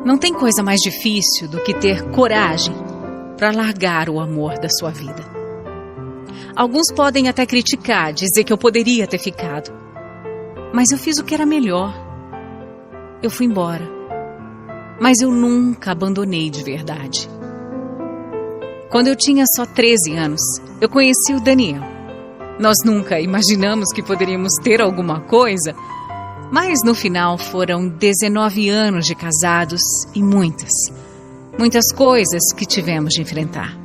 Não tem coisa mais difícil do que ter coragem para largar o amor da sua vida. Alguns podem até criticar, dizer que eu poderia ter ficado. Mas eu fiz o que era melhor. Eu fui embora. Mas eu nunca abandonei de verdade. Quando eu tinha só 13 anos, eu conheci o Daniel. Nós nunca imaginamos que poderíamos ter alguma coisa, mas no final foram 19 anos de casados e muitas coisas que tivemos de enfrentar.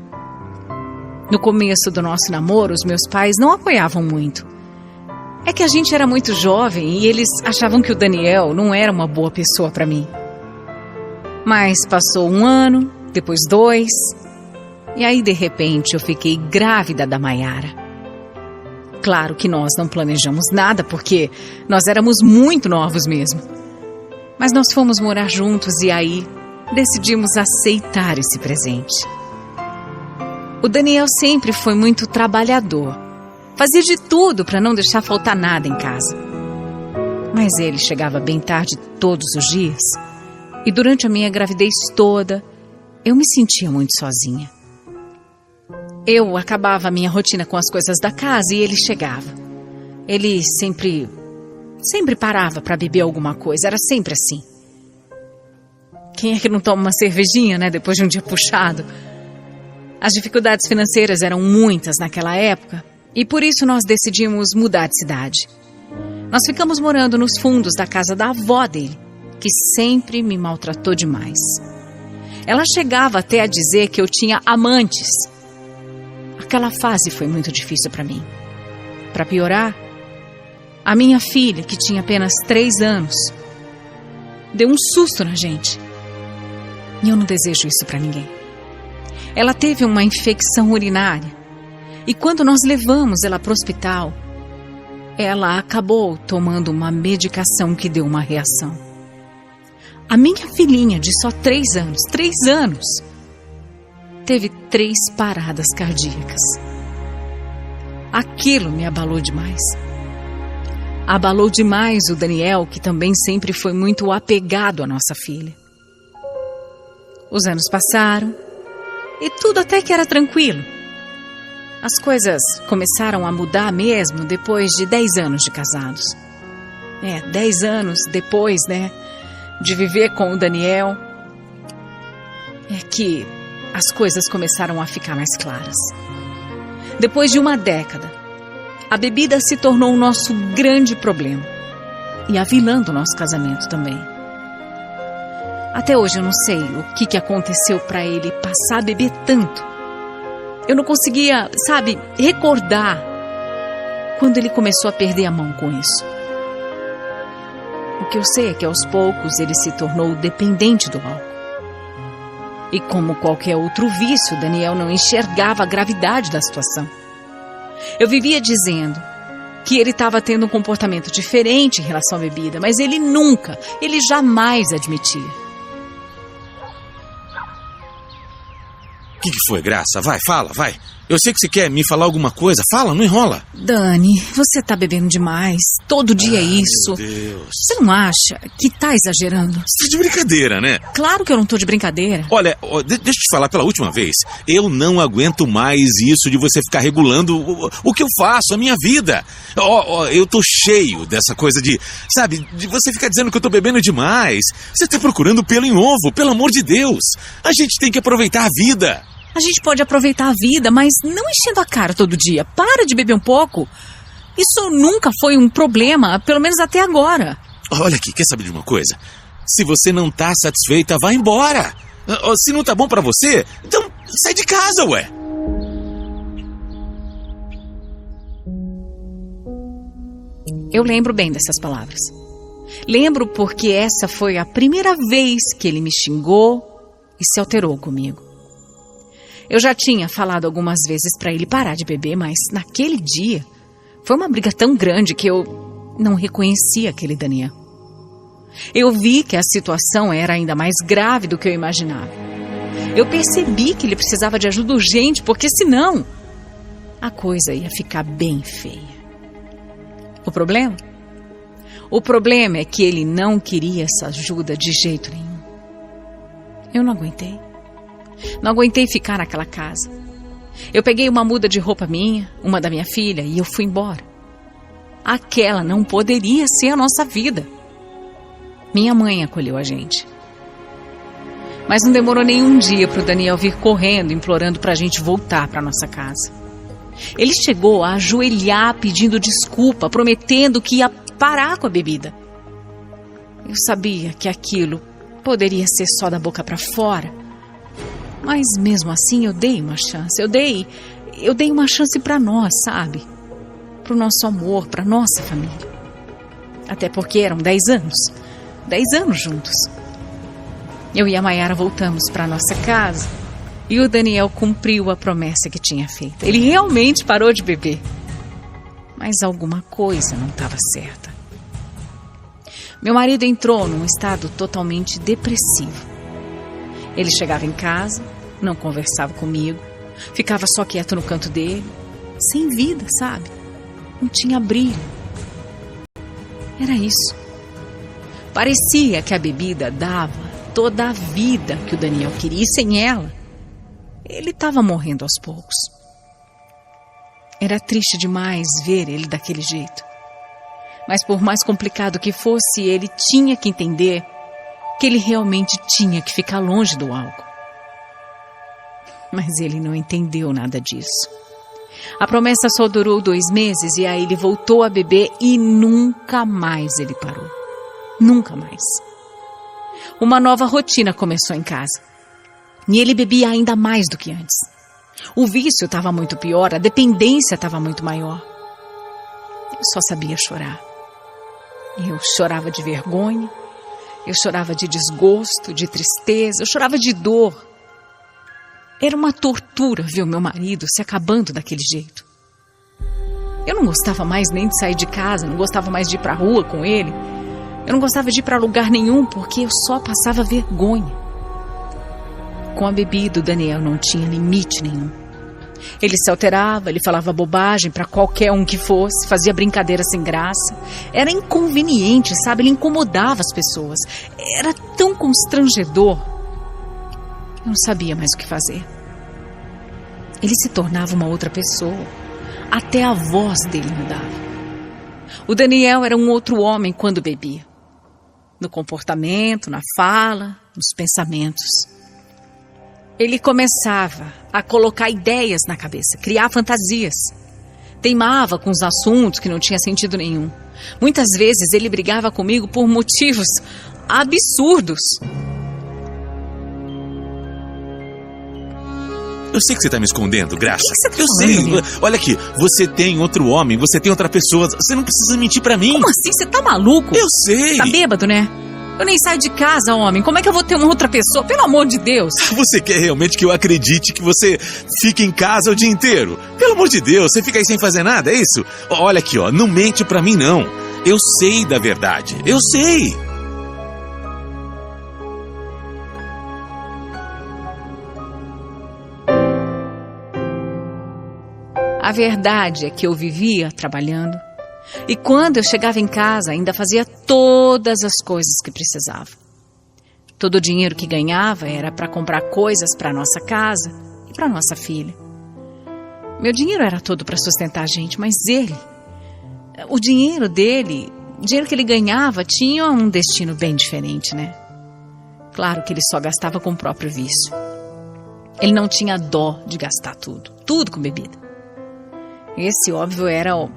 No começo do nosso namoro, os meus pais não apoiavam muito. É que a gente era muito jovem e eles achavam que o Daniel não era uma boa pessoa para mim. Mas passou 1 ano, depois 2, e aí de repente eu fiquei grávida da Mayara. Claro que nós não planejamos nada, porque nós éramos muito novos mesmo. Mas nós fomos morar juntos e aí decidimos aceitar esse presente. O Daniel sempre foi muito trabalhador. Fazia de tudo para não deixar faltar nada em casa. Mas ele chegava bem tarde todos os dias. E durante a minha gravidez toda, eu me sentia muito sozinha. Eu acabava a minha rotina com as coisas da casa e ele chegava. Ele sempre parava para beber alguma coisa, era sempre assim. Quem é que não toma uma cervejinha, né, depois de um dia puxado? As dificuldades financeiras eram muitas naquela época e por isso nós decidimos mudar de cidade. Nós ficamos morando nos fundos da casa da avó dele, que sempre me maltratou demais. Ela chegava até a dizer que eu tinha amantes. Aquela fase foi muito difícil para mim. Para piorar, a minha filha, que tinha apenas 3 anos, deu um susto na gente. E eu não desejo isso para ninguém. Ela teve uma infecção urinária. E quando nós levamos ela para o hospital, ela acabou tomando uma medicação que deu uma reação. A minha filhinha, de só 3 anos, teve 3 paradas cardíacas. Aquilo me abalou demais. Abalou demais o Daniel, que também sempre foi muito apegado à nossa filha. Os anos passaram e tudo até que era tranquilo. As coisas começaram a mudar mesmo depois de 10 anos de casados. 10 anos depois, né, de viver com o Daniel, é que as coisas começaram a ficar mais claras. Depois de 1 década, a bebida se tornou o nosso grande problema e a vilã do nosso casamento também. Até hoje eu não sei o que aconteceu para ele passar a beber tanto. Eu não conseguia, recordar quando ele começou a perder a mão com isso. O que eu sei é que aos poucos ele se tornou dependente do álcool. E como qualquer outro vício, Daniel não enxergava a gravidade da situação. Eu vivia dizendo que ele estava tendo um comportamento diferente em relação à bebida, mas ele jamais admitia. O que foi, Graça? Vai, fala, vai. Eu sei que você quer me falar alguma coisa. Fala, não enrola. Dani, você tá bebendo demais. Todo dia é isso. Meu Deus. Você não acha que tá exagerando? Você tá de brincadeira, né? Claro que eu não tô de brincadeira. Olha, deixa eu te falar pela última vez. Eu não aguento mais isso de você ficar regulando o que eu faço, a minha vida. Eu tô cheio dessa coisa de você ficar dizendo que eu tô bebendo demais. Você tá procurando pelo em ovo, pelo amor de Deus. A gente tem que aproveitar a vida. A gente pode aproveitar a vida, mas não enchendo a cara todo dia. Para de beber um pouco. Isso nunca foi um problema, pelo menos até agora. Olha aqui, quer saber de uma coisa? Se você não tá satisfeita, vá embora. Se não tá bom pra você, então sai de casa, ué. Eu lembro bem dessas palavras. Lembro porque essa foi a primeira vez que ele me xingou e se alterou comigo. Eu já tinha falado algumas vezes para ele parar de beber, mas naquele dia foi uma briga tão grande que eu não reconheci aquele Daniel. Eu vi que a situação era ainda mais grave do que eu imaginava. Eu percebi que ele precisava de ajuda urgente, porque senão a coisa ia ficar bem feia. O problema é que ele não queria essa ajuda de jeito nenhum. Eu não aguentei. Não aguentei ficar naquela casa. Eu peguei uma muda de roupa minha, uma da minha filha, e eu fui embora. Aquela não poderia ser a nossa vida. Minha mãe acolheu a gente. Mas não demorou nenhum dia para o Daniel vir correndo, implorando para a gente voltar para nossa casa. Ele chegou a ajoelhar pedindo desculpa, prometendo que ia parar com a bebida. Eu sabia que aquilo poderia ser só da boca para fora, mas mesmo assim eu dei uma chance. Eu dei uma chance para nós, sabe? Para o nosso amor, para nossa família. Até porque eram 10 anos. 10 anos juntos. Eu e a Mayara voltamos para nossa casa e o Daniel cumpriu a promessa que tinha feito. Ele realmente parou de beber. Mas alguma coisa não estava certa. Meu marido entrou num estado totalmente depressivo. Ele chegava em casa, não conversava comigo, ficava só quieto no canto dele, sem vida, sabe? Não tinha brilho. Era isso. Parecia que a bebida dava toda a vida que o Daniel queria, e sem ela, ele estava morrendo aos poucos. Era triste demais ver ele daquele jeito. Mas por mais complicado que fosse, ele tinha que entender que ele realmente tinha que ficar longe do álcool. Mas ele não entendeu nada disso. A promessa só durou 2 meses e aí ele voltou a beber e nunca mais ele parou. Nunca mais. Uma nova rotina começou em casa. E ele bebia ainda mais do que antes. O vício estava muito pior, a dependência estava muito maior. Eu só sabia chorar. Eu chorava de vergonha, eu chorava de desgosto, de tristeza, eu chorava de dor. Era uma tortura ver o meu marido se acabando daquele jeito. Eu não gostava mais nem de sair de casa, não gostava mais de ir para a rua com ele. Eu não gostava de ir para lugar nenhum porque eu só passava vergonha. Com a bebida, o Daniel não tinha limite nenhum. Ele se alterava, ele falava bobagem para qualquer um que fosse, fazia brincadeira sem graça. Era inconveniente, sabe? Ele incomodava as pessoas. Era tão constrangedor. Eu não sabia mais o que fazer. Ele se tornava uma outra pessoa. Até a voz dele mudava. O Daniel era um outro homem quando bebia. No comportamento, na fala, nos pensamentos. Ele começava a colocar ideias na cabeça, criar fantasias. Teimava com os assuntos que não tinha sentido nenhum. Muitas vezes ele brigava comigo por motivos absurdos. Eu sei que você tá me escondendo, Graça. O que você tá Eu falando, sei. Daniel? Olha aqui, você tem outro homem, você tem outra pessoa. Você não precisa mentir pra mim. Como assim? Você tá maluco? Eu sei. Tá bêbado, né? Eu nem saio de casa, homem. Como é que eu vou ter uma outra pessoa? Pelo amor de Deus. Você quer realmente que eu acredite que você fica em casa o dia inteiro? Pelo amor de Deus, você fica aí sem fazer nada, é isso? Olha aqui, ó, não mente pra mim, não. Eu sei da verdade. Eu sei. A verdade é que eu vivia trabalhando. E quando eu chegava em casa, ainda fazia todas as coisas que precisava. Todo o dinheiro que ganhava era para comprar coisas para nossa casa e para nossa filha. Meu dinheiro era todo para sustentar a gente, mas o dinheiro dele, o dinheiro que ele ganhava, tinha um destino bem diferente, né? Claro que ele só gastava com o próprio vício. Ele não tinha dó de gastar tudo com bebida. Esse, óbvio, era o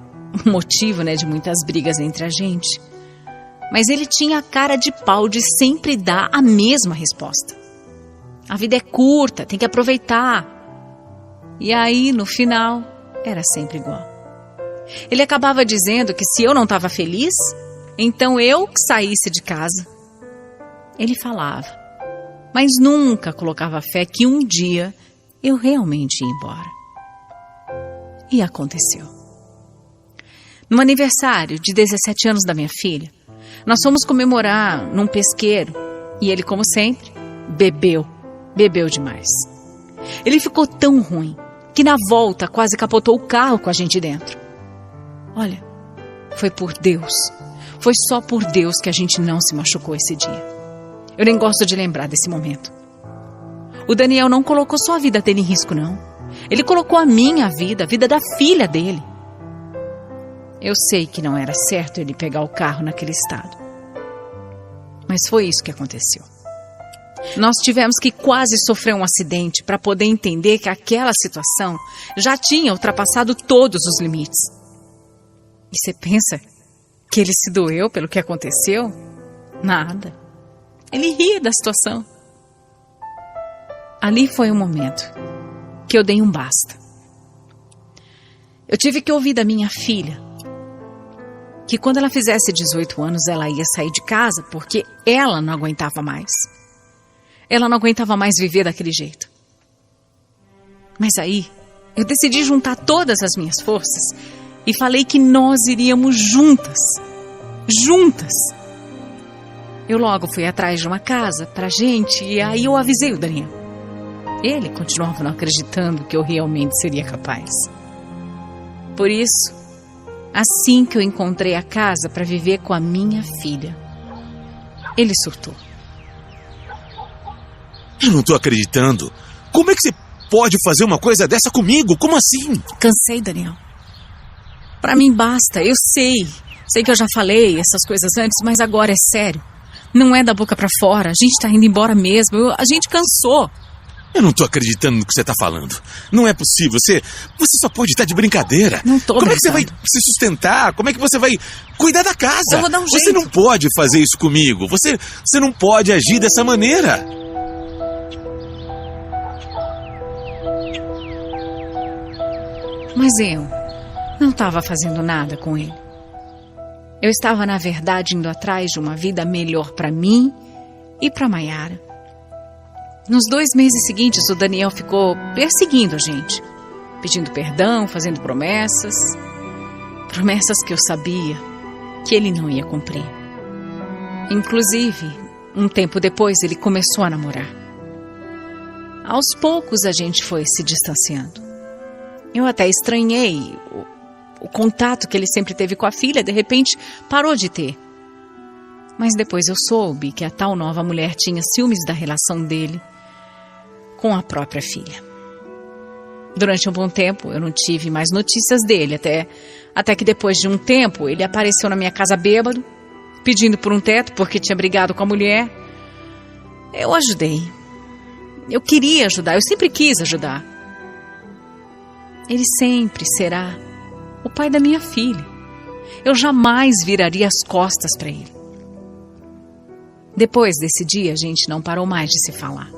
motivo, né, de muitas brigas entre a gente. Mas ele tinha a cara de pau de sempre dar a mesma resposta. A vida é curta, tem que aproveitar. E aí, no final, era sempre igual. Ele acabava dizendo que se eu não estava feliz, então eu que saísse de casa. Ele falava, mas nunca colocava fé que um dia eu realmente ia embora. E aconteceu. No aniversário de 17 anos da minha filha, nós fomos comemorar num pesqueiro e ele, como sempre, bebeu demais. Ele ficou tão ruim que na volta quase capotou o carro com a gente dentro. Olha, foi por Deus, foi só por Deus que a gente não se machucou esse dia. Eu nem gosto de lembrar desse momento. O Daniel não colocou só a vida dele em risco, não. Ele colocou a minha vida, a vida da filha dele. Eu sei que não era certo ele pegar o carro naquele estado. Mas foi isso que aconteceu. Nós tivemos que quase sofrer um acidente para poder entender que aquela situação já tinha ultrapassado todos os limites. E você pensa que ele se doeu pelo que aconteceu? Nada. Ele ria da situação. Ali foi o momento que eu dei um basta. Eu tive que ouvir da minha filha que quando ela fizesse 18 anos ela ia sair de casa porque ela não aguentava mais. Ela não aguentava mais viver daquele jeito. Mas aí eu decidi juntar todas as minhas forças e falei que nós iríamos juntas. Juntas. Eu logo fui atrás de uma casa pra gente e aí eu avisei o Daniel. Ele continuava não acreditando que eu realmente seria capaz. Por isso, assim que eu encontrei a casa para viver com a minha filha, ele surtou. Eu não tô acreditando. Como é que você pode fazer uma coisa dessa comigo? Como assim? Cansei, Daniel. Pra mim basta, eu sei. Sei que eu já falei essas coisas antes, mas agora é sério. Não é da boca pra fora, a gente tá indo embora mesmo, a gente cansou. Eu não tô acreditando no que você tá falando. Não é possível, você só pode estar de brincadeira. Não tô Como é que você vai brincando. se sustentar? Como é que você vai cuidar da casa? Eu vou dar um Você jeito. não pode fazer isso comigo. Você não pode agir dessa maneira. Mas eu não estava fazendo nada com ele. Eu estava, na verdade, indo atrás de uma vida melhor para mim e para Mayara. Nos 2 meses seguintes, o Daniel ficou perseguindo a gente, pedindo perdão, fazendo promessas. Promessas que eu sabia que ele não ia cumprir. Inclusive, um tempo depois, ele começou a namorar. Aos poucos, a gente foi se distanciando. Eu até estranhei o contato que ele sempre teve com a filha, de repente parou de ter. Mas depois eu soube que a tal nova mulher tinha ciúmes da relação dele com a própria filha. Durante um bom tempo eu não tive mais notícias dele, até que depois de um tempo ele apareceu na minha casa bêbado, pedindo por um teto porque tinha brigado com a mulher. Eu ajudei. Eu queria ajudar, eu sempre quis ajudar. Ele sempre será o pai da minha filha. Eu jamais viraria as costas para ele. Depois desse dia, a gente não parou mais de se falar.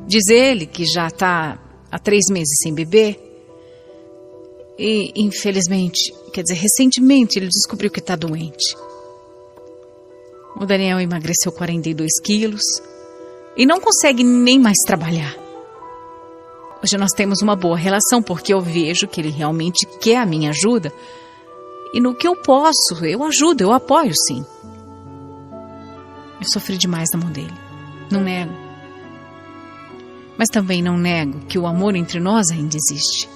Diz ele que já está há 3 meses sem beber. E, infelizmente, recentemente ele descobriu que está doente. O Daniel emagreceu 42 quilos e não consegue nem mais trabalhar. Hoje nós temos uma boa relação porque eu vejo que ele realmente quer a minha ajuda. E no que eu posso, eu ajudo, eu apoio sim. Eu sofri demais na mão dele, não nego. Mas também não nego que o amor entre nós ainda existe.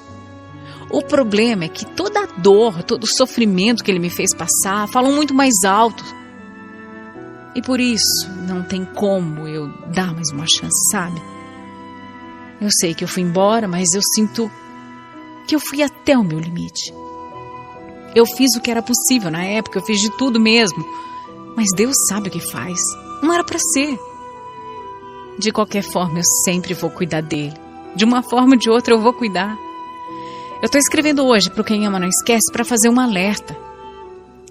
O problema é que toda a dor, todo o sofrimento que ele me fez passar falam muito mais alto. E por isso não tem como eu dar mais uma chance, sabe? Eu sei que eu fui embora, mas eu sinto que eu fui até o meu limite. Eu fiz o que era possível na época, eu fiz de tudo mesmo. Mas Deus sabe o que faz. Não era para ser. De qualquer forma, eu sempre vou cuidar dele. De uma forma ou de outra, eu vou cuidar. Eu estou escrevendo hoje para o Quem Ama Não Esquece para fazer um alerta.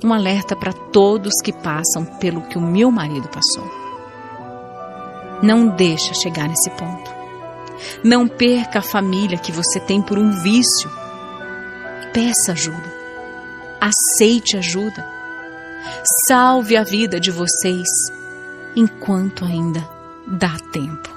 Um alerta para todos que passam pelo que o meu marido passou. Não deixa chegar nesse ponto. Não perca a família que você tem por um vício. Peça ajuda. Aceite ajuda. Salve a vida de vocês enquanto ainda dá tempo.